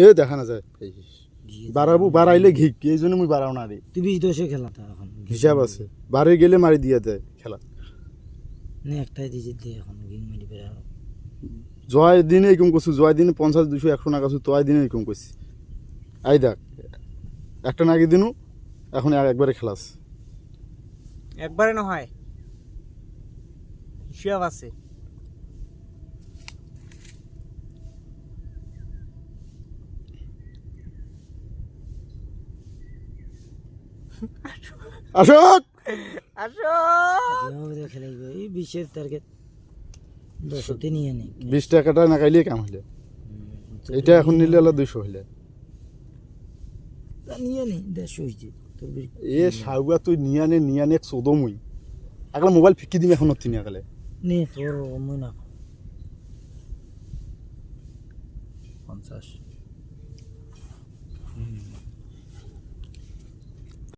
এ দেখা না যায় বাড়াবো বাড়াইলে ঘি এই জন্য মুই বাড়াও না রে তুই 20-10 খেলাটা এখন হিসাব আছে বাড়ে গেলে মারি দিয়া দেয় খেলা নে একটাই দিছি দে এখন গিং মারি বেরা জয় দিনে এরকম করছু জয় দিনে 50-200-100 না কাছু তয় দিনে এরকম করছি আই দেখ একটা নাকি দিনু এখন একবারে খেলাস একবারে না হয় হিসাব আছে অশোক আসো যেভাবে খেলাইবে এই 20-এর টার্গেট 10তে নিয়ে নে 20 টাকাটা না খাইলে কাম হইলে এটা এখন নিলে হলো 200 হইলে তা নিয়ে নে 150 হইছে তোর এ সাউয়া তুই নিয়া নে চোদমুই আগলা মোবাইল ফিকি দিম এখন তিনি আগলে নে তোর মই না 50